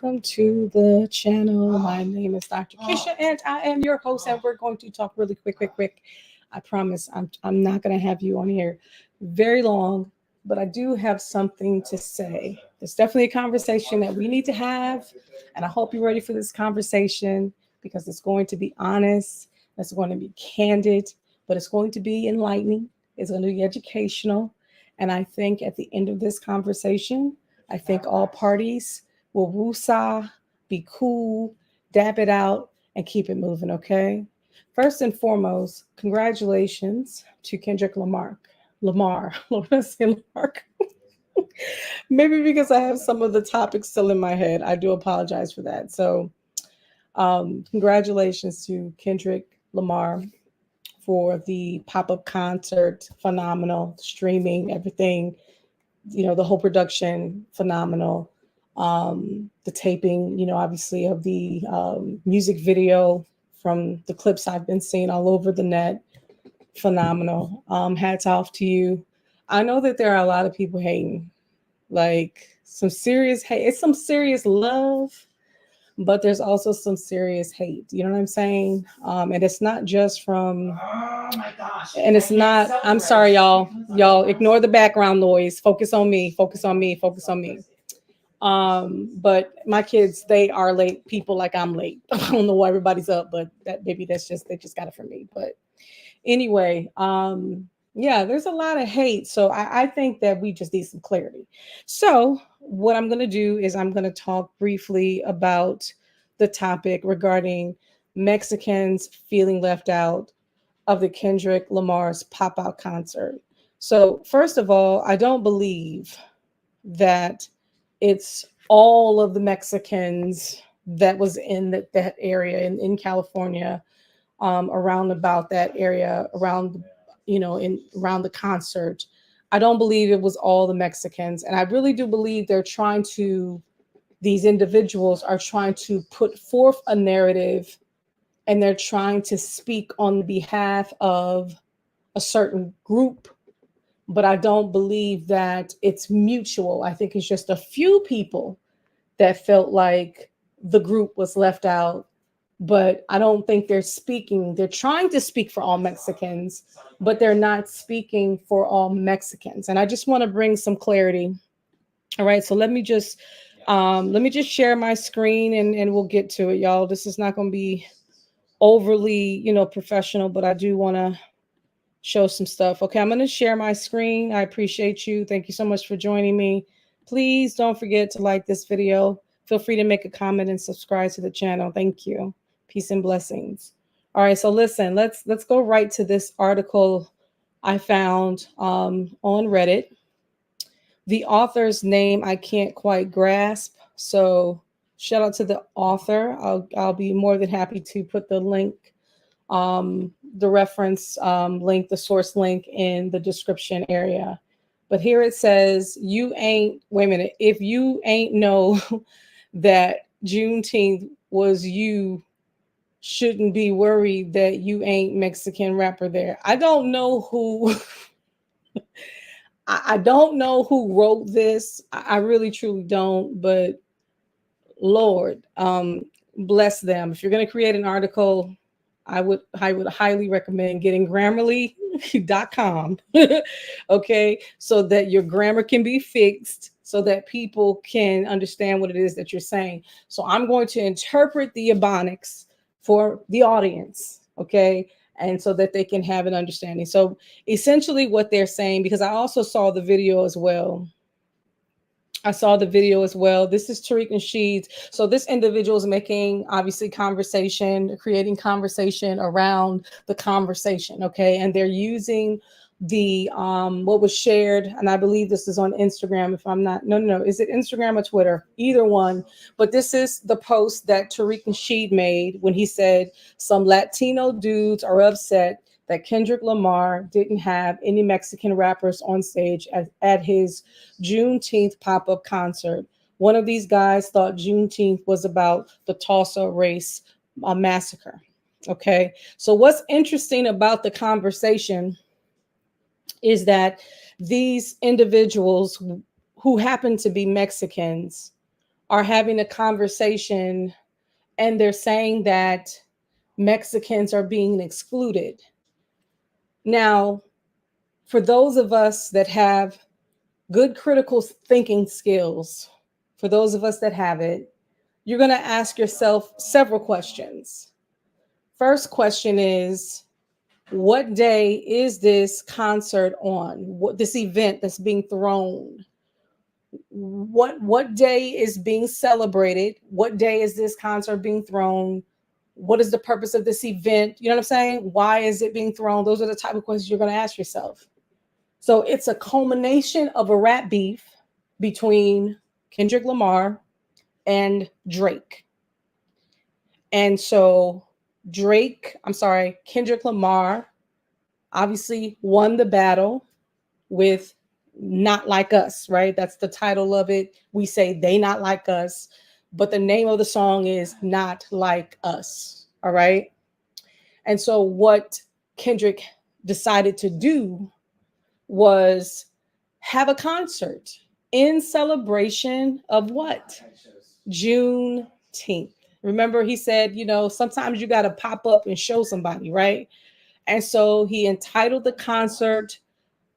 welcome to the channel. My name is Dr. Kesha, and I am your host. And we're going to talk really quick. I promise I'm not going to have you on here very long, but I do have something to say. There's definitely a conversation that we need to have, and I hope you're ready for this conversation because it's going to be honest, it's going to be candid, but it's going to be enlightening. It's going to be educational, and I think at the end of this conversation, I think all parties will woosah, be cool, dab it out, and keep it moving, okay? First and foremost, congratulations to Kendrick Lamar. Lamar. What did I say, Lamar? Maybe because I have some of the topics still in my head. I do apologize for that. So, congratulations to Kendrick Lamar for the pop-up concert. Phenomenal. Streaming, everything, the whole production, phenomenal. The taping, obviously of the music video from the clips I've been seeing all over the net, phenomenal. Hats off to you. I know that there are a lot of people hating, like some serious hate. It's some serious love, but there's also some serious hate. You know what I'm saying? And it's not just from, Oh my gosh. and it's not, I'm sorry, y'all ignore the background noise. Focus on me, focus on me, focus on me. But my kids, they are late people like I'm late. I don't know why everybody's up, but that maybe that's just, they just got it from me. But anyway, yeah, there's a lot of hate. So I think that we just need some clarity. So what I'm going to do is I'm going to talk briefly about the topic regarding Mexicans feeling left out of the Kendrick Lamar's pop-out concert. So first of all, I don't believe that it's all of the Mexicans that was in that area in California, around about that area, around, around the concert. I don't believe it was all the Mexicans. And I really do believe these individuals are trying to put forth a narrative, and they're trying to speak on behalf of a certain group, but I don't believe that it's mutual. I think it's just a few people that felt like the group was left out, but I don't think they're speaking. They're trying to speak for all Mexicans, but they're not speaking for all Mexicans. And I just want to bring some clarity. All right, so let me just share my screen, and we'll get to it, y'all. This is not going to be overly, professional, but I do want to show some stuff. Okay, I'm going to share my screen. I appreciate you. Thank you so much for joining me. Please don't forget to like this video. Feel free to make a comment and subscribe to the channel. Thank you. Peace and blessings. All right, so listen, let's go right to this article I found on Reddit. The author's name I can't quite grasp, so shout out to the author. I'll be more than happy to put the link, the reference link, the source link in the description area. But here it says, wait a minute, if you ain't know that Juneteenth was you, shouldn't be worried that you ain't Mexican rapper there. I don't know who, I don't know who wrote this. I really truly don't, but Lord, bless them. If you're going to create an article, I would highly recommend getting Grammarly.com, okay, so that your grammar can be fixed, so that people can understand what it is that you're saying. So I'm going to interpret the Ebonics for the audience, okay, and so that they can have an understanding. So essentially what they're saying, because I also saw the video as well. This is Tariq Nasheed. So this individual is making, obviously, conversation, creating conversation around the conversation, okay? And they're using the what was shared, and I believe this is on Instagram, if I'm not, no, is it Instagram or Twitter? Either one. But this is the post that Tariq Nasheed made when he said, some Latino dudes are upset that Kendrick Lamar didn't have any Mexican rappers on stage at his Juneteenth pop-up concert. One of these guys thought Juneteenth was about the Tulsa race massacre. Okay, so what's interesting about the conversation is that these individuals who happen to be Mexicans are having a conversation and they're saying that Mexicans are being excluded. Now, for those of us that have good critical thinking skills, for those of us that have it, you're going to ask yourself several questions. First question is, what day is this concert on? What this event that's being thrown? What day is being celebrated? What day is this concert being thrown? What is the purpose of this event? You know what I'm saying? Why is it being thrown? Those are the type of questions you're going to ask yourself. So it's a culmination of a rap beef between Kendrick Lamar and Drake. And so Kendrick Lamar obviously won the battle with Not Like Us, right? That's the title of it. We say They Not Like Us, but the name of the song is Not Like Us, all right? And so what Kendrick decided to do was have a concert in celebration of what? Juneteenth. Remember, he said, sometimes you got to pop up and show somebody, right? And so he entitled the concert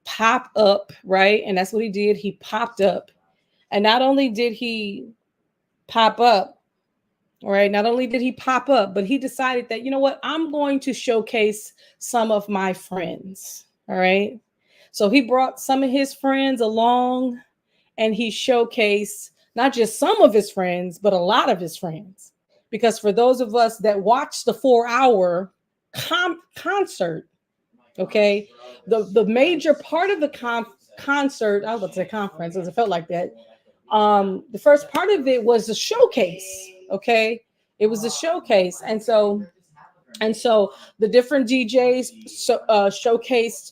Pop Up, right? And that's what he did. He popped up. And not only did he pop up, right? Not only did he pop up, but he decided that, you know what? I'm going to showcase some of my friends, all right? So he brought some of his friends along and he showcased not just some of his friends, but a lot of his friends. Because for those of us that watched the 4-hour concert, okay, the major part of the concert, I was about to say conference, as it felt like that. The first part of it was a showcase, okay? It was a showcase. And so the different DJs showcased,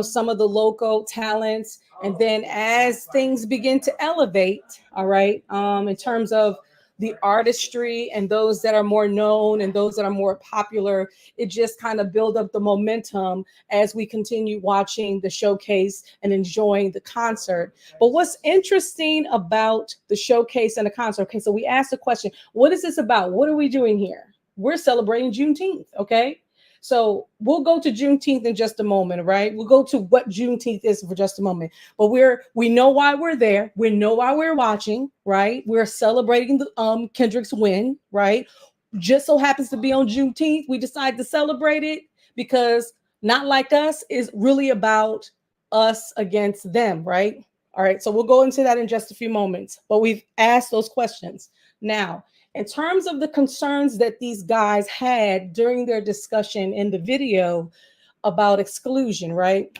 some of the local talents. And then as things begin to elevate, all right, in terms of the artistry and those that are more known and those that are more popular, it just kind of build up the momentum as we continue watching the showcase and enjoying the concert. But what's interesting about the showcase and the concert, okay, so we asked the question, what is this about? What are we doing here? We're celebrating Juneteenth, okay? So we'll go to Juneteenth in just a moment, right? We'll go to what Juneteenth is for just a moment. But we know why we're there. We know why we're watching, right? We're celebrating the Kendrick's win, right? Just so happens to be on Juneteenth. We decide to celebrate it because Not Like Us is really about us against them, right? All right, so we'll go into that in just a few moments. But we've asked those questions. Now, in terms of the concerns that these guys had during their discussion in the video about exclusion, right?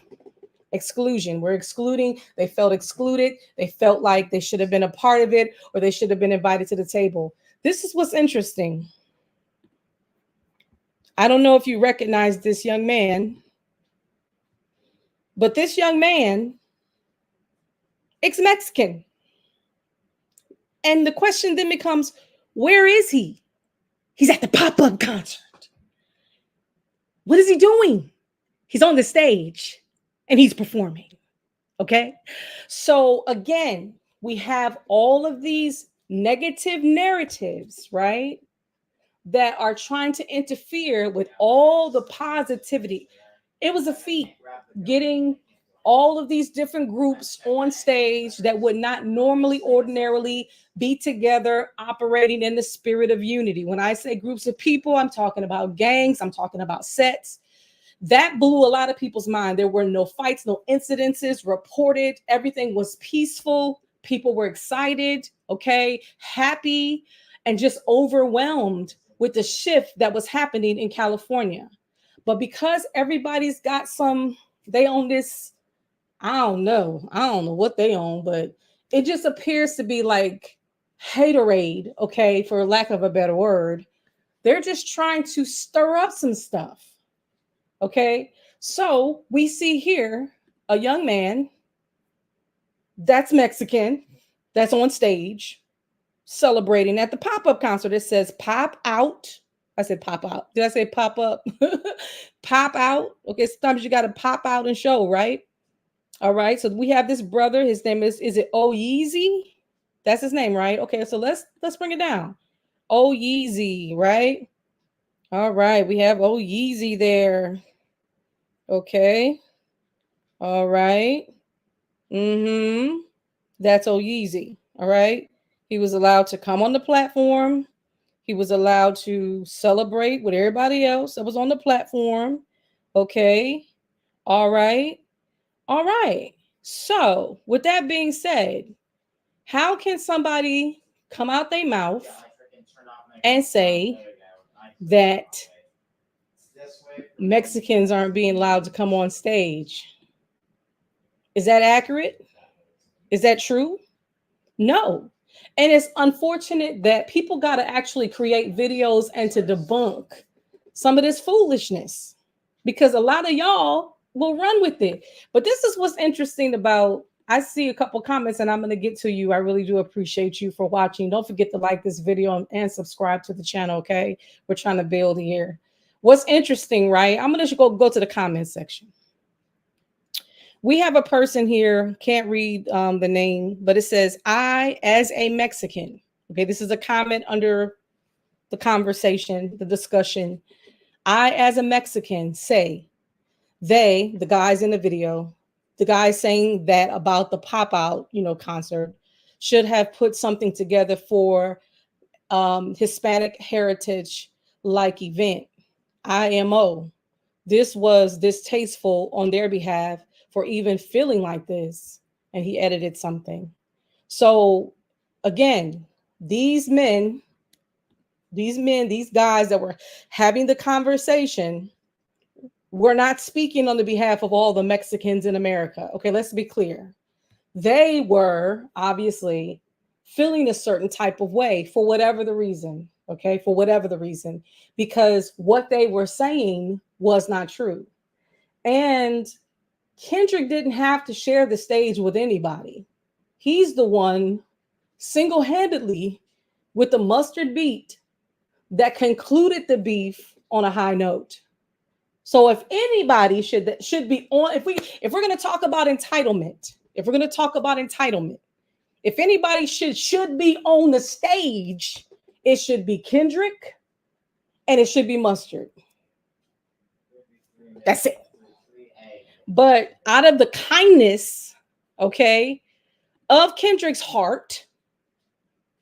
Exclusion. We're excluding. They felt excluded. They felt like they should have been a part of it or they should have been invited to the table. This is what's interesting. I don't know if you recognize this young man, but this young man is Mexican. And the question then becomes, where is he? He's at the pop-up concert. What is he doing? He's on the stage and he's performing. Okay. So again, we have all of these negative narratives, right? That are trying to interfere with all the positivity. It was a feat getting all of these different groups on stage that would not normally, ordinarily be together, operating in the spirit of unity. When I say groups of people, I'm talking about gangs, I'm talking about sets. That blew a lot of people's mind. There were no fights, no incidences reported. Everything was peaceful. People were excited, okay, happy, and just overwhelmed with the shift that was happening in California. But because everybody's got they own this, I don't know what they own, but it just appears to be like haterade, okay, for lack of a better word. They're just trying to stir up some stuff. Okay, so we see here a young man that's Mexican, that's on stage celebrating at the pop-up concert. It says pop out. I said pop out. Did I say pop up? Pop out. Okay, sometimes you got to pop out and show, right? All right, so we have this brother. His name is it Oyeezy? That's his name, right? Okay, so let's bring it down. Oh Yeezy, right? All right, we have Oh Yeezy there. Okay. All right. Mm-hmm. That's Oh Yeezy. All right. He was allowed to come on the platform. He was allowed to celebrate with everybody else that was on the platform. Okay. All right. All right. So, with that being said, how can somebody come out their mouth and say that Mexicans aren't being allowed to come on stage? Is that accurate? Is that true? No. And it's unfortunate that people got to actually create videos and to debunk some of this foolishness because a lot of y'all will run with it. But this is what's interesting about. I see a couple comments and I'm going to get to you. I really do appreciate you for watching. Don't forget to like this video and subscribe to the channel, okay? We're trying to build here. What's interesting, right? I'm going to go to the comment section. We have a person here, can't read the name, but it says, I, as a Mexican. Okay, this is a comment under the conversation, the discussion. I, as a Mexican, say, they, the guys in the video, the guys saying that about the pop out, concert, should have put something together for Hispanic heritage like event, IMO. This was distasteful on their behalf for even feeling like this. And he edited something. So again, these guys that were having the conversation were not speaking on the behalf of all the Mexicans in America. Okay, let's be clear. They were obviously feeling a certain type of way for whatever the reason. Okay, for whatever the reason, because what they were saying was not true. And Kendrick didn't have to share the stage with anybody. He's the one single-handedly with the mustard beat that concluded the beef on a high note. So if anybody should be on, if we're going to talk about entitlement, if anybody should be on the stage, it should be Kendrick and it should be Mustard. That's it. But out of the kindness, okay, of Kendrick's heart,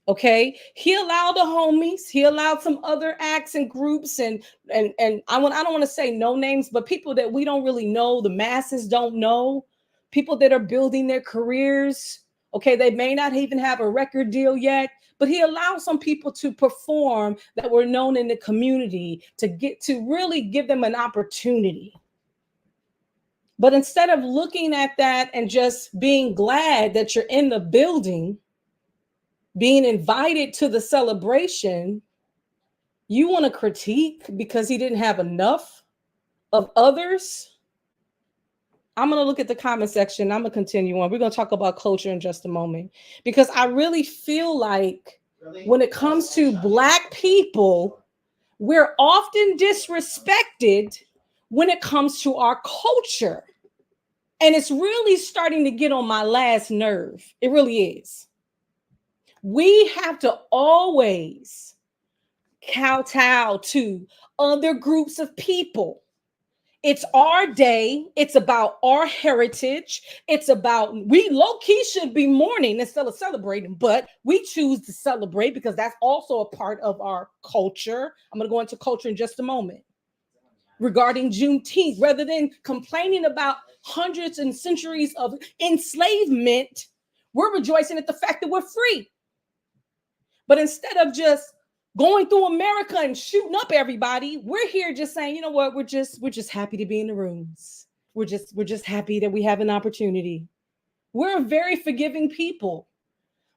okay, he allowed the homies, he allowed some other acts and groups and I don't want to say no names, but people that we don't really know, the masses don't know, people that are building their careers. Okay, they may not even have a record deal yet, but he allowed some people to perform that were known in the community to really give them an opportunity. But instead of looking at that and just being glad that you're in the building, being invited to the celebration, you want to critique because he didn't have enough of others? I'm going to look at the comment section. I'm going to continue on. We're going to talk about culture in just a moment, because I really feel like when it comes to Black people, we're often disrespected when it comes to our culture. And it's really starting to get on my last nerve. It really is. We have to always kowtow to other groups of people. It's our day. It's about our heritage. It's about, we low-key should be mourning instead of celebrating, but we choose to celebrate because that's also a part of our culture. I'm going to go into culture in just a moment. Regarding Juneteenth, rather than complaining about hundreds and centuries of enslavement, we're rejoicing at the fact that we're free. But instead of just going through America and shooting up everybody, we're here just saying, you know what, we're just happy to be in the rooms. We're just happy that we have an opportunity. We're a very forgiving people.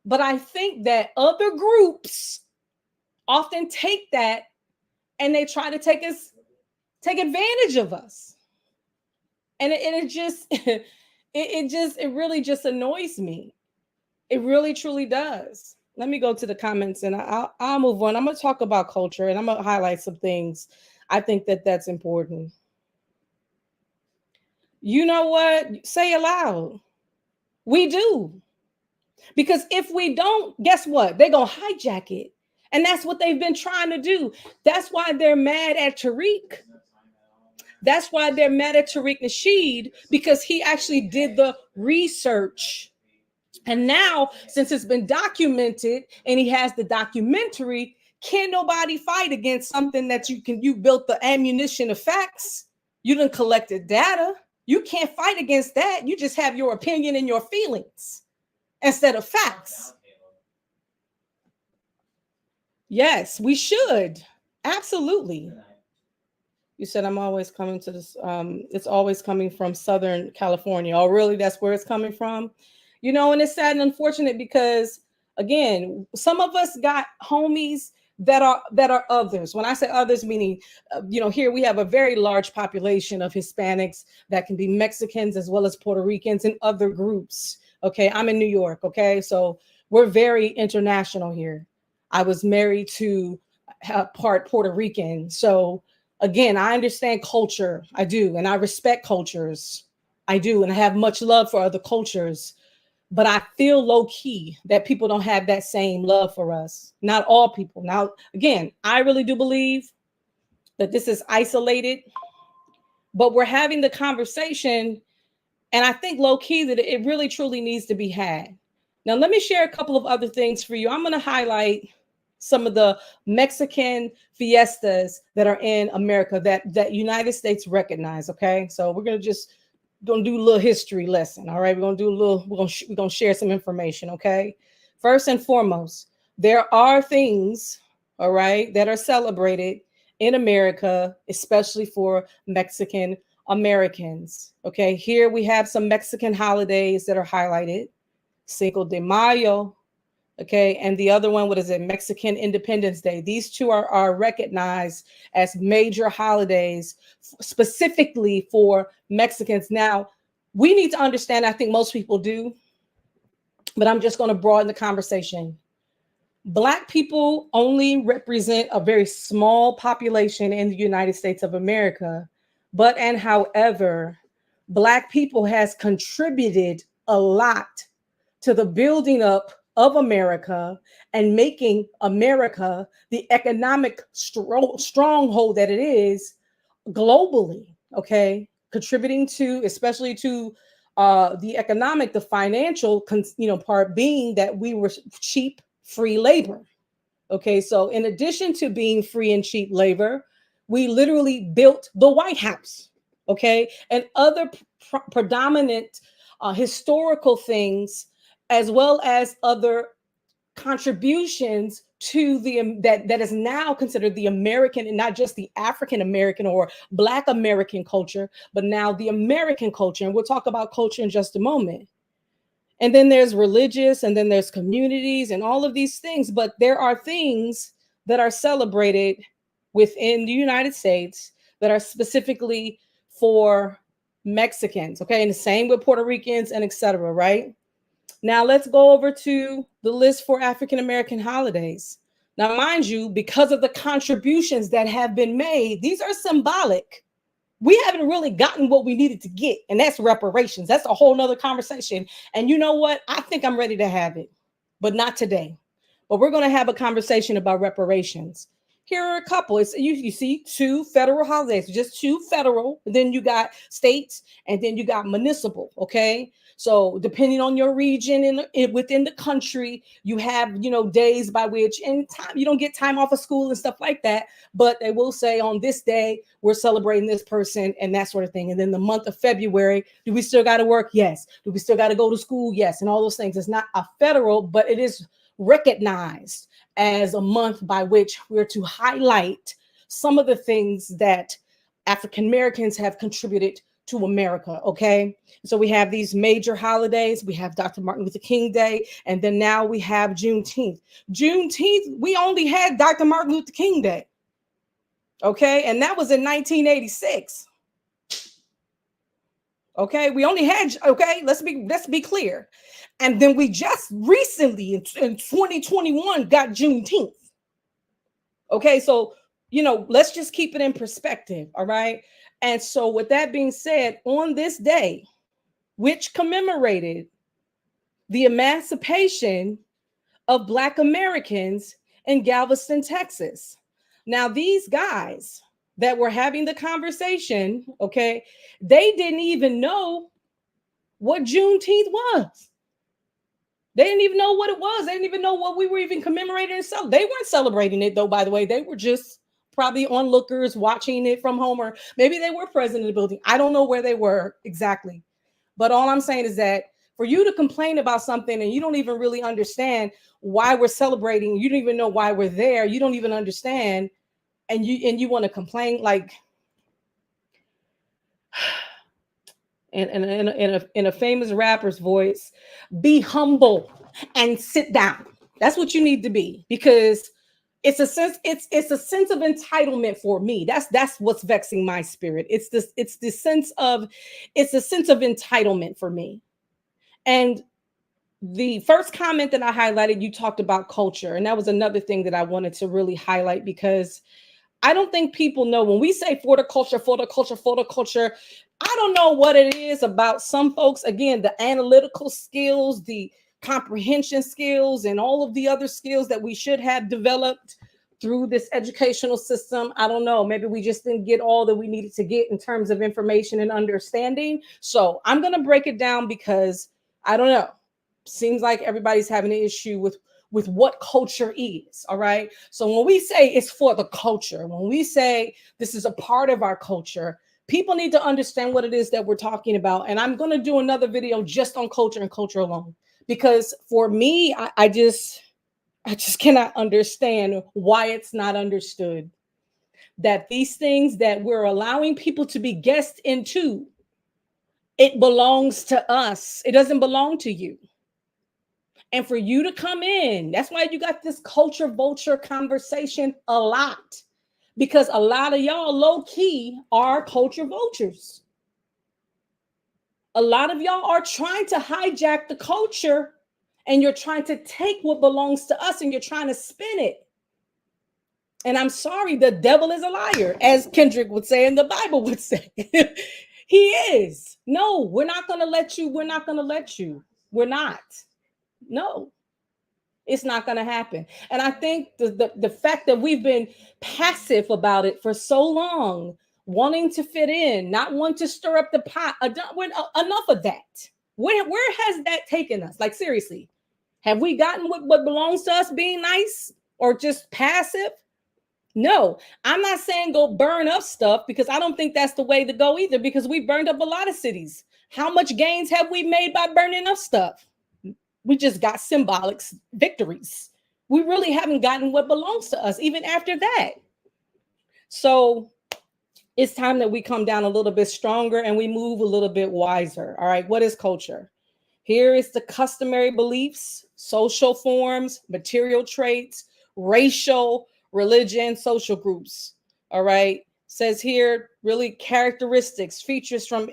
But I think that other groups often take that and they try to take advantage of us. And it really just annoys me. It really truly does. Let me go to the comments and I'll move on. I'm going to talk about culture and I'm going to highlight some things. I think that's important. You know what? Say aloud. We do. Because if we don't, guess what? They're going to hijack it. And that's what they've been trying to do. That's why they're mad at Tariq. That's why they're mad at Tariq Nasheed, because he actually did the research. And now, since it's been documented and he has the documentary, can nobody fight against something that you built the ammunition of facts? You done collected data. You can't fight against that. You just have your opinion and your feelings instead of facts. Yes, we should. Absolutely. You said I'm always coming to this. It's always coming from Southern California. Oh, really? That's where it's coming from? And it's sad and unfortunate because, again, some of us got homies that are others. When I say others, meaning, here we have a very large population of Hispanics that can be Mexicans as well as Puerto Ricans and other groups. Okay, I'm in New York. Okay, so we're very international here. I was married to part Puerto Rican, so again, I understand culture. I do, and I respect cultures. I do, and I have much love for other cultures. But I feel low key that people don't have that same love for us. Not all people. Now, again, I really do believe that this is isolated, but we're having the conversation. And I think low key that it really truly needs to be had. Now, let me share a couple of other things for you. I'm going to highlight some of the Mexican fiestas that are in America that United States recognize. Okay, so we're going to do a little history lesson. All right, we're going to share some information. Okay, first and foremost, there are things, all right, that are celebrated in America, especially for Mexican Americans. Okay, here we have some Mexican holidays that are highlighted: Cinco de Mayo. Okay, and the other one, what is it? Mexican Independence Day. These two are recognized as major holidays specifically for Mexicans. Now, we need to understand, I think most people do, but I'm just going to broaden the conversation. Black people only represent a very small population in the United States of America, but and however, Black people has contributed a lot to the building up of America and making America the economic stronghold that it is globally. Okay, contributing to, especially to the economic, the financial, part being that we were cheap, free labor. Okay, so in addition to being free and cheap labor, we literally built the White House. Okay, and other predominant historical things, as well as other contributions to that is now considered the American, and not just the African American or Black American culture, but now the American culture. And we'll talk about culture in just a moment. And then there's religious, and then there's communities and all of these things. But there are things that are celebrated within the United States that are specifically for Mexicans. Okay, and the same with Puerto Ricans and etc. Right? Now let's go over to the list for African American holidays. Now, mind you, because of the contributions that have been made, these are symbolic. We haven't really gotten what we needed to get, and that's reparations. That's a whole nother conversation. And you know what? I think I'm ready to have it, but not today. But we're going to have a conversation about reparations. Here are a couple. It's you see two federal holidays, just two federal. Then you got states, and then you got municipal. Okay, so depending on your region within the country, you have days by which, and time you don't get time off of school and stuff like that. But they will say on this day we're celebrating this person and that sort of thing. And then the month of February, do we still got to work? Yes. Do we still got to go to school? Yes. And all those things. It's not a federal, but it is recognized as a month by which we're to highlight some of the things that African Americans have contributed to America. Okay, so we have these major holidays. We have Dr. Martin Luther King Day, and then now we have Juneteenth. Juneteenth, we only had Dr. Martin Luther King Day. Okay, and that was in 1986. Okay, we only had, okay, let's be clear. And then we just recently in 2021 got Juneteenth. Okay, so let's just keep it in perspective. All right. And so with that being said, on this day, which commemorated the emancipation of Black Americans in Galveston, Texas. Now, these guys that were having the conversation, okay, they didn't even know what Juneteenth was. They didn't even know what it was. They didn't even know what we were even commemorating and so they weren't celebrating it though, by the way. They were just probably onlookers watching it from home, or maybe they were present in the building. I don't know where they were exactly. But all I'm saying is that for you to complain about something and you don't even really understand why we're celebrating, you don't even know why we're there, you don't even understand, and you want to complain, like in a famous rapper's voice, be humble and sit down. That's what you need to be, because it's a sense of entitlement for me. That's what's vexing my spirit. It's the sense of entitlement for me. And the first comment that I highlighted, you talked about culture, and that was another thing that I wanted to really highlight, because I don't think people know when we say for the culture, for the culture, for the culture. I don't know what it is about some folks. Again, the analytical skills, the comprehension skills, and all of the other skills that we should have developed through this educational system. I don't know. Maybe we just didn't get all that we needed to get in terms of information and understanding. So I'm going to break it down because I don't know. Seems like everybody's having an issue with what culture is. All right. So when we say it's for the culture, when we say this is a part of our culture, people need to understand what it is that we're talking about. And I'm going to do another video just on culture and culture alone, because for me, I just cannot understand why it's not understood that these things that we're allowing people to be guests into, it belongs to us. It doesn't belong to you. And for you to come in, that's why you got this culture vulture conversation a lot, because a lot of y'all low key are culture vultures. A lot of y'all are trying to hijack the culture, and you're trying to take what belongs to us and you're trying to spin it. And I'm sorry, the devil is a liar, as Kendrick would say and the Bible would say. He is. No, we're not going to let you. We're not going to let you. We're not. No. It's not going to happen. And I think the fact that we've been passive about it for so long, wanting to fit in, not want to stir up the pot, enough of that. Where has that taken us? Like, seriously, have we gotten what belongs to us being nice or just passive? No, I'm not saying go burn up stuff, because I don't think that's the way to go either, because we burned up a lot of cities. How much gains have we made by burning up stuff? We just got symbolic victories. We really haven't gotten what belongs to us even after that. So it's time that we come down a little bit stronger and we move a little bit wiser. All right, what is culture? Here is the customary beliefs, social forms, material traits, racial, religion, social groups. All right, says here really characteristics, features from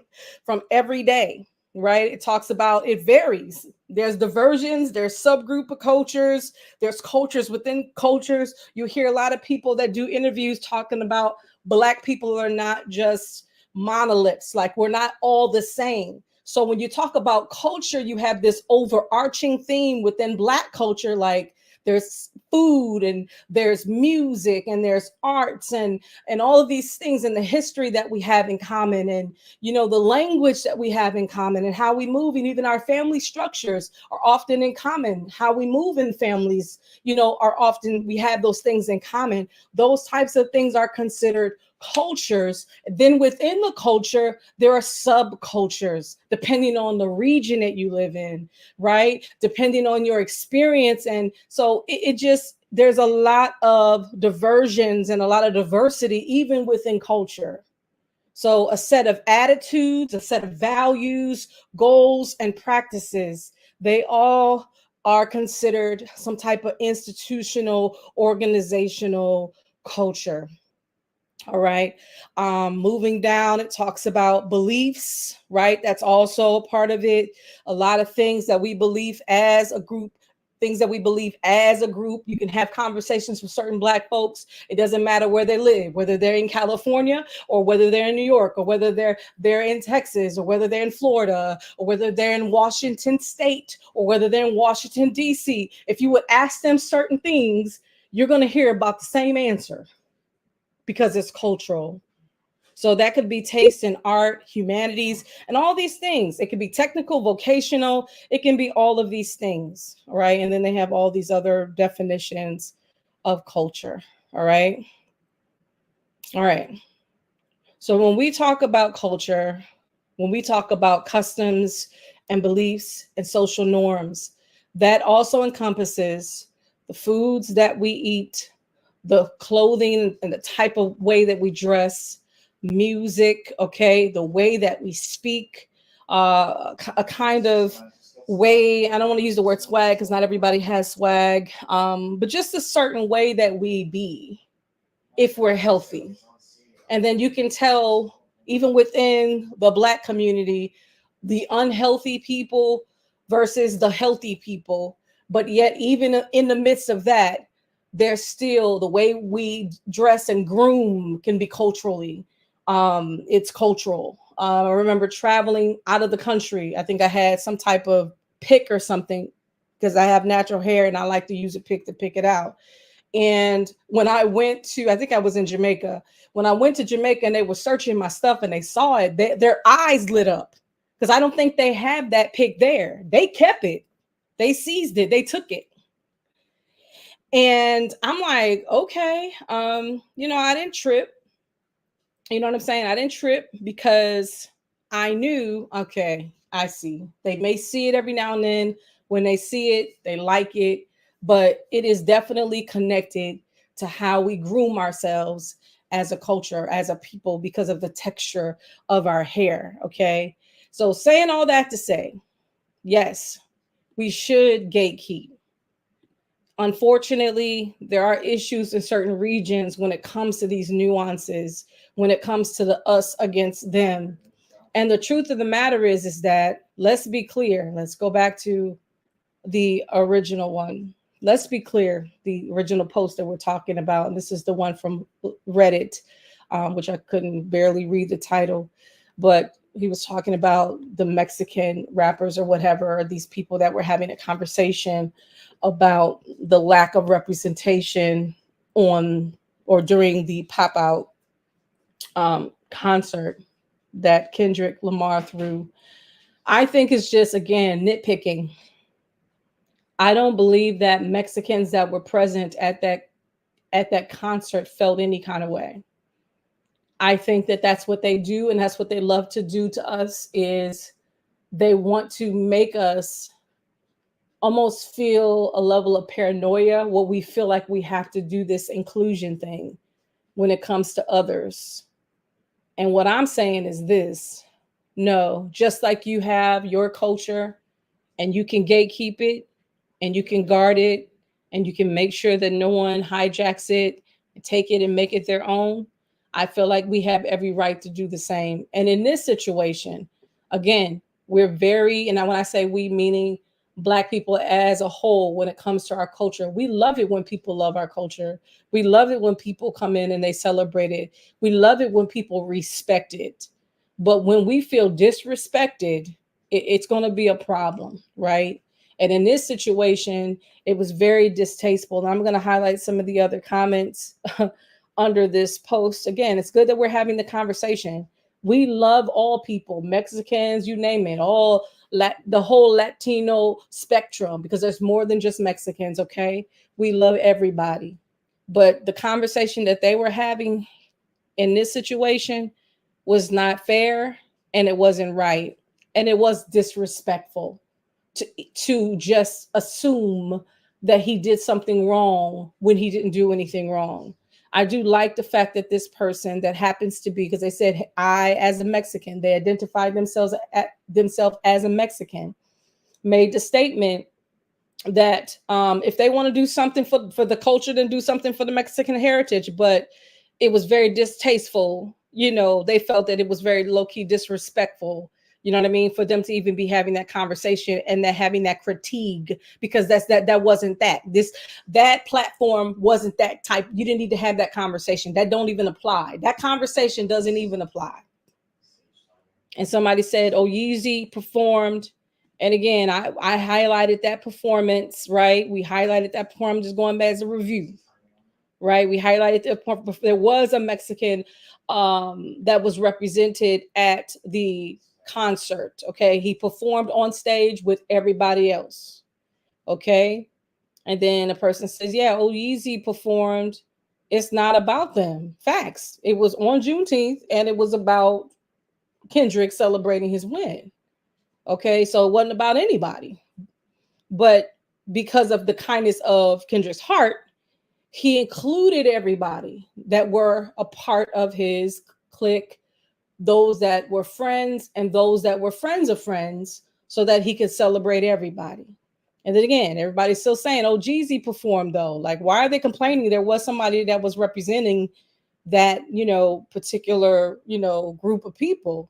every day. Right, it talks about, it varies. There's diversions, there's subgroup of cultures, there's cultures within cultures. You hear a lot of people that do interviews talking about Black people are not just monoliths, like we're not all the same. So when you talk about culture, you have this overarching theme within Black culture, like there's food and there's music and there's arts and all of these things, and the history that we have in common, and the language that we have in common, and how we move, and even our family structures are often in common. How we move in families, are often, we have those things in common. Those types of things are considered cultures. Then within the culture, there are subcultures, depending on the region that you live in, right? Depending on your experience. And so it just, there's a lot of diversions and a lot of diversity, even within culture. So a set of attitudes, a set of values, goals, and practices, they all are considered some type of institutional, organizational culture. All right. Moving down, it talks about beliefs, right? That's also a part of it. A lot of things that we believe as a group things that we believe as a group. You can have conversations with certain Black folks. It doesn't matter where they live, whether they're in California or whether they're in New York or whether they're in Texas or whether they're in Florida or whether they're in Washington State or whether they're in Washington, D.C. If you would ask them certain things, you're going to hear about the same answer because it's cultural. So that could be taste in art, humanities, and all these things. It could be technical, vocational. It can be all of these things, all right? And then they have all these other definitions of culture, all right? All right. So when we talk about culture, when we talk about customs and beliefs and social norms, that also encompasses the foods that we eat, the clothing and the type of way that we dress, music, okay, the way that we speak, a kind of way, I don't want to use the word swag because not everybody has swag, but just a certain way that we be if we're healthy. And then you can tell, even within the Black community, the unhealthy people versus the healthy people. But yet, even in the midst of that, there's still the way we dress and groom can be culturally. It's cultural. I remember traveling out of the country. I think I had some type of pick or something because I have natural hair and I like to use a pick to pick it out. And when I went to, I think I was in Jamaica. When I went to Jamaica and they were searching my stuff and they saw it, their eyes lit up because I don't think they have that pick there. They kept it. They seized it. They took it. And I'm like, okay, I didn't trip. You know what I'm saying? I didn't trip because I knew, okay, I see. They may see it every now and then. When they see it, they like it, but it is definitely connected to how we groom ourselves as a culture, as a people, because of the texture of our hair. Okay. So saying all that to say, yes, we should gatekeep. Unfortunately, there are issues in certain regions when it comes to these nuances, when it comes to the us against them. And the truth of the matter is that, let's be clear. Let's go back to the original one. Let's be clear. The original post that we're talking about, and this is the one from Reddit, which I couldn't barely read the title, but he was talking about the Mexican rappers or whatever, or these people that were having a conversation about the lack of representation on or during the pop out concert that Kendrick Lamar threw. I think it's just, again, nitpicking. I don't believe that Mexicans that were present at that concert felt any kind of way. I think that that's what they do, and that's what they love to do to us, is they want to make us almost feel a level of paranoia where we feel like we have to do this inclusion thing when it comes to others. And what I'm saying is this: no, just like you have your culture and you can gatekeep it and you can guard it and you can make sure that no one hijacks it and take it and make it their own, I feel like we have every right to do the same. And in this situation, again, we're very, and when I say we, meaning Black people as a whole, when it comes to our culture, we love it when people love our culture. We love it when people come in and they celebrate it. We love it when people respect it. But when we feel disrespected, it's going to be a problem, right? And in this situation, it was very distasteful. And I'm going to highlight some of the other comments under this post. Again, it's good that we're having the conversation. We love all people, Mexicans, you name it, the whole Latino spectrum, because there's more than just Mexicans, okay? We love everybody. But the conversation that they were having in this situation was not fair, and it wasn't right, and it was disrespectful to just assume that he did something wrong when he didn't do anything wrong. I do like the fact that this person that happens to be, because they said, I, as a Mexican, they identified themselves as a Mexican, made the statement that if they want to do something for the culture, then do something for the Mexican heritage. But it was very distasteful. They felt that it was very low-key disrespectful, You know what I mean? For them to even be having that conversation and that having that critique, because that wasn't that platform wasn't that type. You didn't need to have that conversation. That don't even apply. That conversation doesn't even apply. And somebody said, "Oh, Yeezy performed." And again, I highlighted that performance, right? We highlighted that performance, just going back as a review, right? We highlighted there was a Mexican that was represented at the concert. Okay, he performed on stage with everybody else. Okay, and then a person says, "Yeah, oh, Yeezy performed." It's not about them. Facts. It was on Juneteenth, and it was about Kendrick celebrating his win. Okay, so it wasn't about anybody, but because of the kindness of Kendrick's heart, he included everybody that were a part of his clique, those that were friends and those that were friends of friends, so that he could celebrate everybody. And then again, everybody's still saying, "Oh, Jeezy performed though." Like, why are they complaining? There was somebody that was representing that, particular, group of people.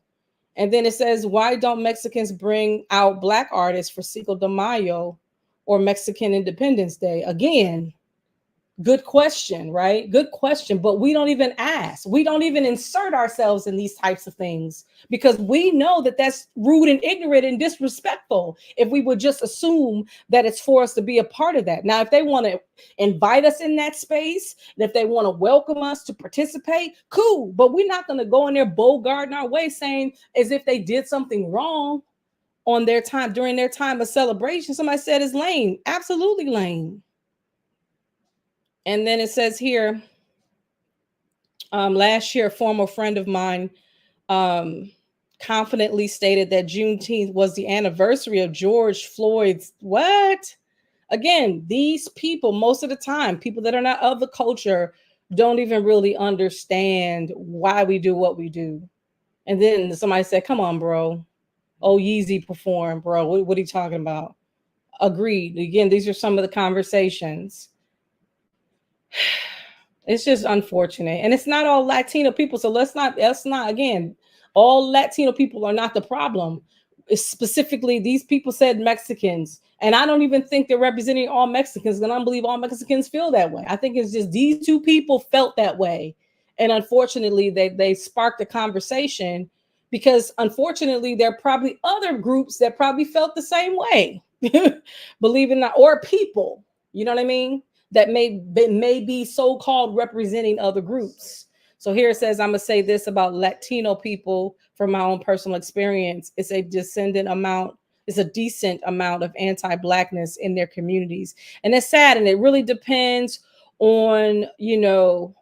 And then it says, "Why don't Mexicans bring out black artists for Cinco de Mayo or Mexican Independence Day?" Again, good question, right? Good question. But we don't even ask. We don't even insert ourselves in these types of things because we know that that's rude and ignorant and disrespectful if we would just assume that it's for us to be a part of that. Now, if they want to invite us in that space, and if they want to welcome us to participate, cool. But we're not going to go in there bogarting our way saying as if they did something wrong on their time, during their time of celebration. Somebody said it's lame. Absolutely lame. And then it says here, last year, a former friend of mine confidently stated that Juneteenth was the anniversary of George Floyd's what? Again, these people, most of the time, people that are not of the culture, don't even really understand why we do what we do. And then somebody said, "Come on, bro. Oh, Yeezy performed, bro. What are you talking about?" Agreed. Again, these are some of the conversations. It's just unfortunate. And it's not all Latino people. So let's not again, all Latino people are not the problem. It's specifically these people said Mexicans. And I don't even think they're representing all Mexicans. And I don't believe all Mexicans feel that way. I think it's just these two people felt that way. And unfortunately, they sparked a conversation because unfortunately, there are probably other groups that probably felt the same way. Believe it or not, or people, you know what I mean? That may be so-called representing other groups. So here it says, I'm gonna say this about Latino people from my own personal experience. It's a decent amount of anti-blackness in their communities. And it's sad, and it really depends on,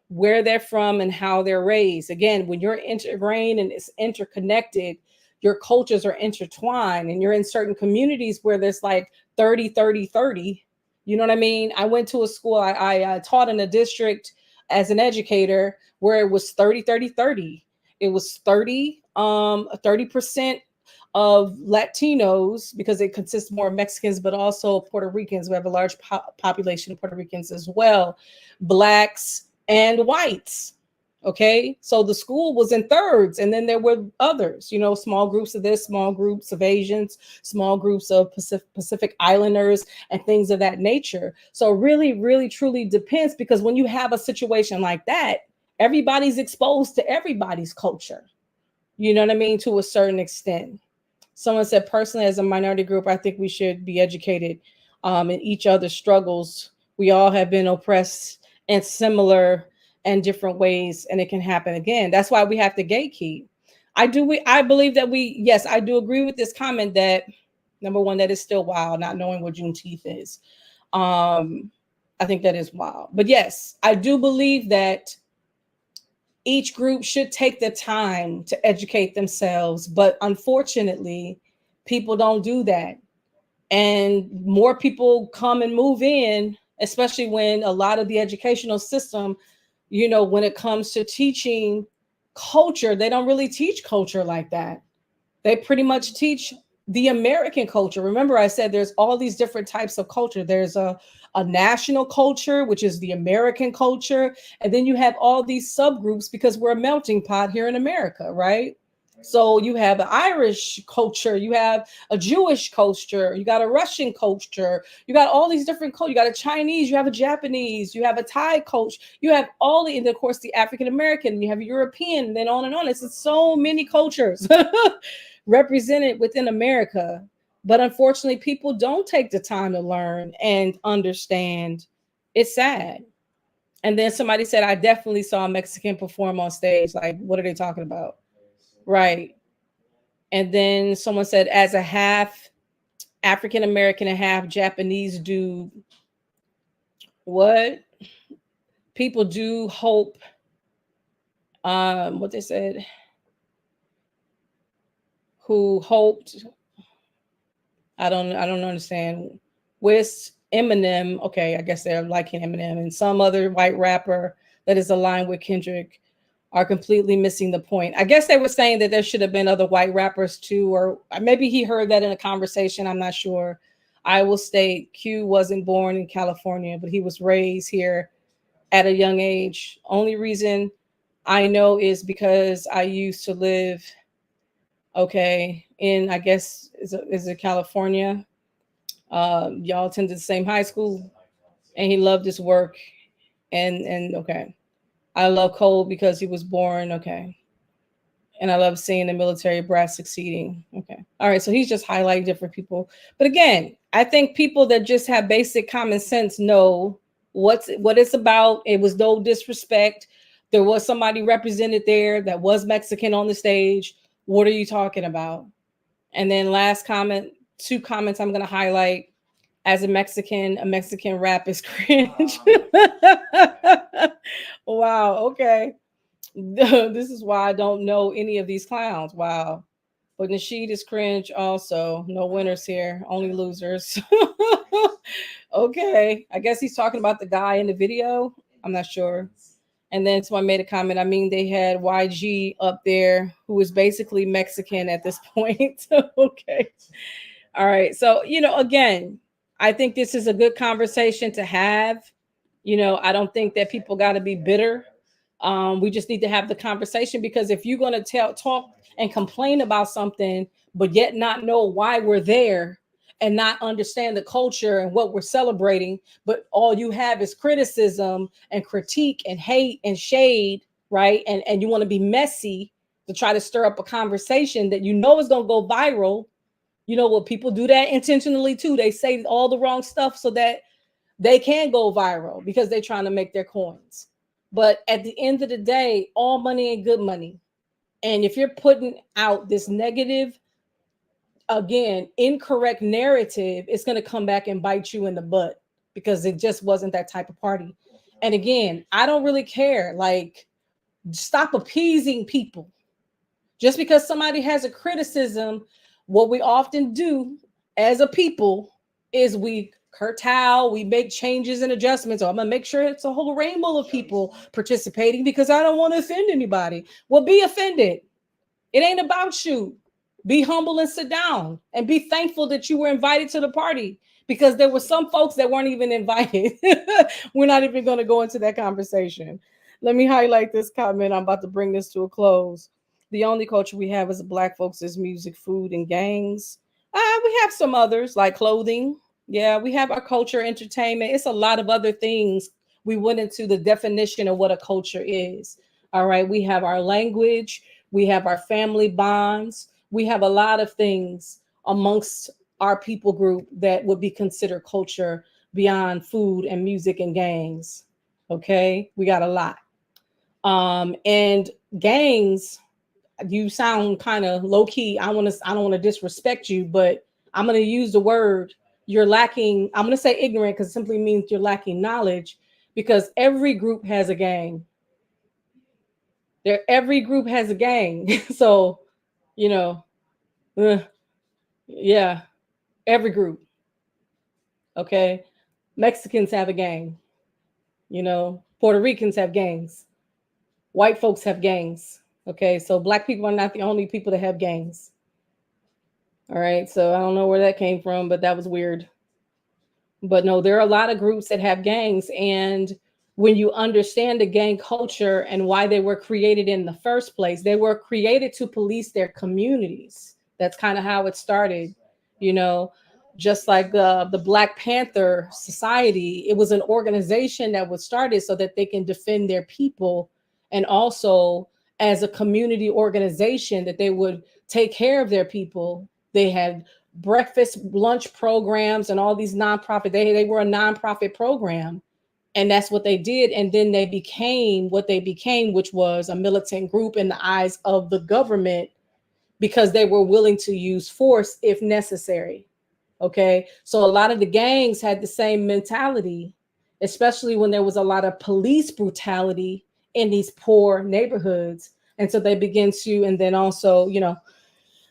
where they're from and how they're raised. Again, when you're ingrained and it's interconnected, your cultures are intertwined, and you're in certain communities where there's like 30, 30, 30. You know what I mean? I went to a school, I taught in a district as an educator where it was 30, 30, 30. It was 30% of Latinos, because it consists more of Mexicans, but also Puerto Ricans. We have a large population of Puerto Ricans as well, Blacks and whites. Okay, so the school was in thirds, and then there were others, small groups of this, small groups of Asians, small groups of Pacific Islanders, and things of that nature. So really, really, truly depends, because when you have a situation like that, everybody's exposed to everybody's culture. You know what I mean? To a certain extent. Someone said, personally, as a minority group, I think we should be educated in each other's struggles. We all have been oppressed in similar and different ways, and it can happen again. That's why we have to gatekeep. I believe that yes, I do agree with this comment that, number one, that is still wild, not knowing what Juneteenth is. I think that is wild. But yes, I do believe that each group should take the time to educate themselves. But unfortunately, people don't do that. And more people come and move in, especially when a lot of the educational system, when it comes to teaching culture, they don't really teach culture like that. They pretty much teach the American culture. Remember, I said there's all these different types of culture. There's a national culture, which is the American culture. And then you have all these subgroups because we're a melting pot here in America, right? So you have an Irish culture, you have a Jewish culture, you got a Russian culture, you got all these different cultures, you got a Chinese, you have a Japanese, you have a Thai culture, you have all the, and of course the African American, you have European, and then on and on. It's so many cultures represented within America. But unfortunately, people don't take the time to learn and understand. It's sad. And then somebody said, I definitely saw a Mexican perform on stage. Like, what are they talking about? Right. And then someone said, as a half African American and half Japanese dude, what people do hope, what they said, who hoped, I don't understand. With Eminem, okay, I guess they're liking Eminem and some other white rapper that is aligned with Kendrick are completely missing the point. I guess they were saying that there should have been other white rappers too, or maybe he heard that in a conversation. I'm not sure. I will state Q wasn't born in California, but he was raised here at a young age. Only reason I know is because I used to live, okay, in, I guess, is it California? Y'all attended the same high school, and he loved his work. And okay, I love Cole because he was born. Okay, and I love seeing the military brass succeeding. Okay. All right. So he's just highlighting different people. But again, I think people that just have basic common sense know what it's about. It was no disrespect. There was somebody represented there that was Mexican on the stage. What are you talking about? And then last comment, two comments I'm going to highlight. As a Mexican rap is cringe. Wow. Okay. This is why I don't know any of these clowns. Wow. But Nasheed is cringe also. No winners here, only losers. Okay. I guess he's talking about the guy in the video. I'm not sure. And then someone made a comment. I mean, they had YG up there, who is basically Mexican at this point. Okay. All right. So, again, I think this is a good conversation to have. I don't think that people got to be bitter. We just need to have the conversation, because if you're going to talk and complain about something, but yet not know why we're there and not understand the culture and what we're celebrating, but all you have is criticism and critique and hate and shade, right? And you want to be messy to try to stir up a conversation that is going to go viral. You know what? People do that intentionally too. They say all the wrong stuff so that they can go viral because they're trying to make their coins. But at the end of the day, all money ain't good money. And if you're putting out this negative, again, incorrect narrative, it's going to come back and bite you in the butt, because it just wasn't that type of party. And again, I don't really care. Like, stop appeasing people. Just because somebody has a criticism, what we often do as a people is we curtail, we make changes and adjustments. So I'm gonna make sure it's a whole rainbow of people participating because I don't want to offend anybody. Well, be offended. It ain't about you. Be humble and sit down and be thankful that you were invited to the party, because there were some folks that weren't even invited. We're not even going to go into that conversation. Let me highlight this comment. I'm about to bring this to a close. The only culture we have as Black folks is music, food, and gangs. We have some others like clothing. Yeah, we have our culture, entertainment. It's a lot of other things. We went into the definition of what a culture is. All right. We have our language. We have our family bonds. We have a lot of things amongst our people group that would be considered culture beyond food and music and gangs. Okay. We got a lot. And gangs, you sound kind of low key. I don't want to disrespect you, but I'm going to use the word you're lacking. I'm going to say ignorant because it simply means you're lacking knowledge, because every group has a gang. Every group has a gang. So, you know, yeah, every group. Okay. Mexicans have a gang. Puerto Ricans have gangs. White folks have gangs. Okay. So Black people are not the only people that have gangs. All right. So I don't know where that came from, but that was weird. But no, there are a lot of groups that have gangs. And when you understand the gang culture and why they were created in the first place, they were created to police their communities. That's kind of how it started, you know, just like the Black Panther Society. It was an organization that was started so that they can defend their people, and also as a community organization that they would take care of their people. They had breakfast, lunch programs, and all these nonprofit. They were a nonprofit program, and that's what they did. And then they became what they became, which was a militant group in the eyes of the government, because they were willing to use force if necessary. Okay, so a lot of the gangs had the same mentality, especially when there was a lot of police brutality in these poor neighborhoods. And so they begin to, and then also, you know,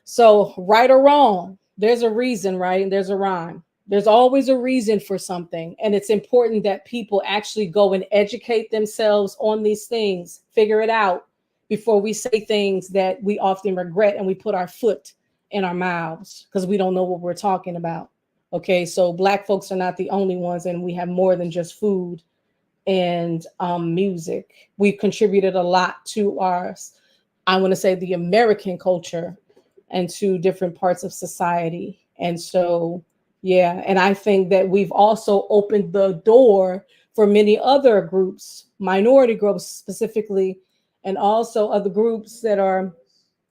so right or wrong, there's a reason, right? And there's a rhyme. There's always a reason for something. And it's important that people actually go and educate themselves on these things, figure it out before we say things that we often regret and we put our foot in our mouths because we don't know what we're talking about. Okay, so Black folks are not the only ones, and we have more than just food and music. We've contributed a lot to our, I want to say, the American culture and to different parts of society. And so, yeah, and I think that we've also opened the door for many other groups, minority groups specifically, and also other groups that are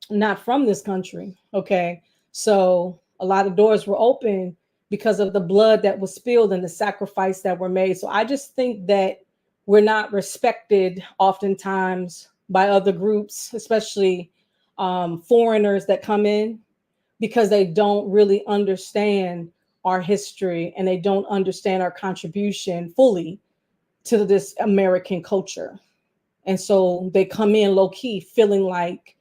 not from this country. Okay. So a lot of doors were open because of the blood that was spilled and the sacrifice that were made. So I just think that we're not respected oftentimes by other groups, especially foreigners that come in, because they don't really understand our history and they don't understand our contribution fully to this American culture. And so they come in low key feeling like,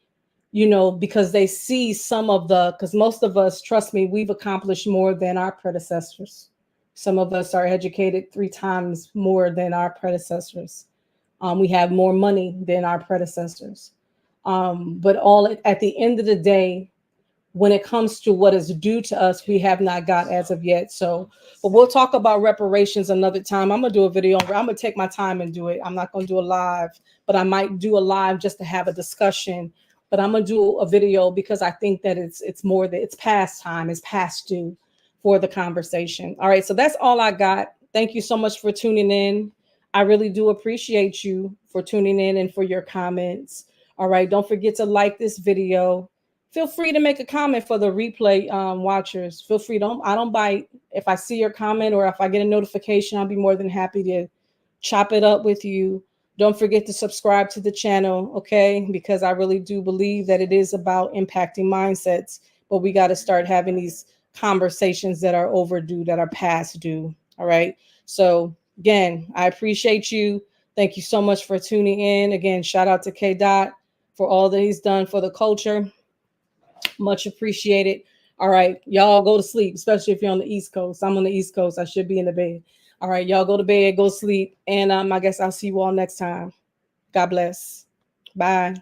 you know, because they see some of the, because most of us, trust me, we've accomplished more than our predecessors. Some of us are educated 3 times more than our predecessors. We have more money than our predecessors. But all at the end of the day, when it comes to what is due to us, we have not got as of yet. So, but we'll talk about reparations another time. I'm gonna do a video. I'm gonna take my time and do it. I'm not gonna do a live, but I might do a live just to have a discussion. But I'm gonna do a video because I think that it's more that it's past time, it's past due for the conversation. All right, so that's all I got. Thank you so much for tuning in. I really do appreciate you for tuning in and for your comments. All right, don't forget to like this video. Feel free to make a comment for the replay watchers. Feel free. I don't bite. If I see your comment or if I get a notification, I'll be more than happy to chop it up with you. Don't forget to subscribe to the channel, okay? Because I really do believe that it is about impacting mindsets, but we got to start having these conversations that are overdue, that are past due, all right? So again, I appreciate you. Thank you so much for tuning in. Again, shout out to K Dot for all that he's done for the culture. Much appreciated. All right, y'all go to sleep, especially if you're on the East Coast. I'm on the East Coast. I should be in the bed. All right, y'all go to bed, go sleep. And I guess I'll see you all next time. God bless. Bye.